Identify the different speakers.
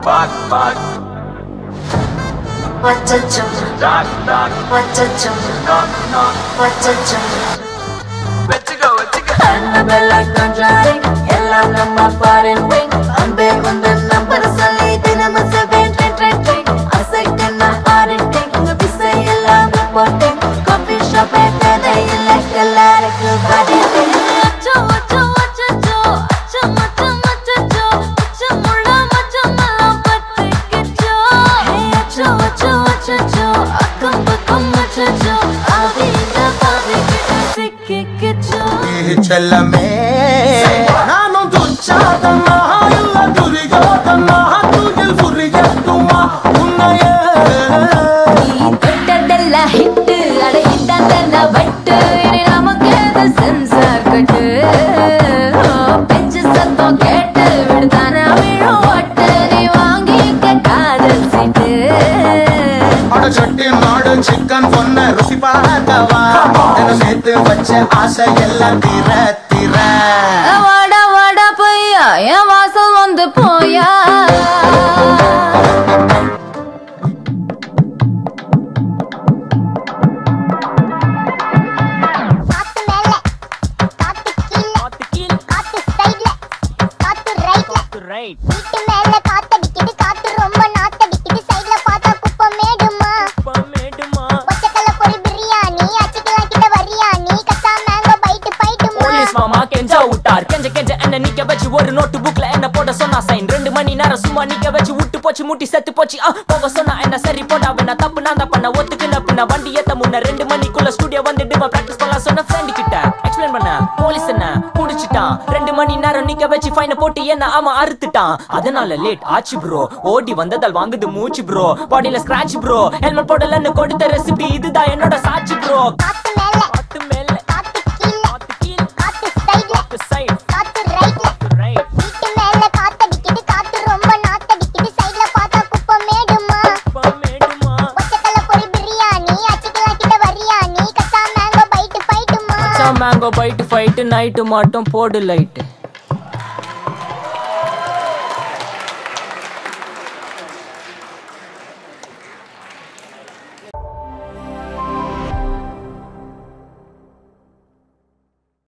Speaker 1: Bak
Speaker 2: Vachacho Vachacho Vachacho Annabella conjuring Ella namma foreign wing Ambe kundan number solli dinama 7 train Asakana auditing Visa ella reporting Coffee shop ekada illa kalaric body Acho acho acho acho macho macho acho mulla macho mala pattikcho Hey acho acho acho akam bakam acho avinda pavike sikkicho
Speaker 3: Chellame Nanu duchadana illa durigadana tujil furigatuma unnaye
Speaker 2: Nee tottadella hit ade hidadella vet ini namakku sensor cut bench satto get vidana vidu vat nee vaangikka kaadal seat
Speaker 3: ada chatti naadu chicken ponne rusi paakava ena nethu vacha aasa ella tira
Speaker 2: vada vada paiya en vaasal vandu poya
Speaker 4: வீட்டு மேல காத்தடிக்குது காத்து ரொம்ப நாத்தடிக்குது சைடுல பார்த்தா குப்பை மேடுமா ஒச்சக்கல்ல பொரி பிரியாணி அச்சிக்கலாம் கிட்ட வரியாணி கசா மேங்கோ பைட்டு பைட்டுமா
Speaker 5: போலீஸ் மாமா கெஞ்சா விட்டார் கெஞ்ச என்ன நிக்க வச்சு ஒரு நோட்டு புக்ல என்ன போட சொன்னா சைன் 2 மணி நேரம் சும்மா நிக்க வச்சு விட்டு போச்சு முட்டி செத்து போச்சு போக சொன்னா என்ன சரி போடா வேணா தப்பு நான் தான் பண்ண ஒத்துக்குன பின்ன வண்டி ஏத்த முன்ன 2 மணிக்குள்ள ஸ்டுடியோ வந்துட்டு பிராக்டிஸ் பண்ணலாம் சொன்ன ஃப்ரெண்ட் கிட்ட எக்ஸ்பிளைன் பண்ண போலீஸ் என்ன புடிச்சிட்டான் 2 மணி நேரம் நிக்க வச்சு ஃபைன போட்டு என்ன அவன் அறுத்துட்டான் அதனால லேட் ஆச்சு ப்ரோ ஓடி வந்ததால் வாங்குது மூச்சு ப்ரோ பாடியில ஸ்கிராட்ச் ப்ரோ ஹெல்மெட் போடலன்னு கொடுத்த ரெசிபி இதுதான் என்னோட சாட்சி ப்ரோ
Speaker 4: காத்து மேல காத்து கீழ காத்து சைடுல காத்து ரைட்ல வீட்டு மேல காத்தடிக்குது காத்து ரொம்ப நாத்தடிக்குது சைடுல பார்த்தா குப்பை மேடுமா ஒச்சக்கல்ல பொரி பிரியாணி அச்சிக்கலாம் கிட்ட வரியாணி கசா மேங்கோ பைட்டு பைட்டுமா
Speaker 5: மேங்கோ பைட்டு ஃபைட்டு நைட்டு மட்டும் போடு லைட்டு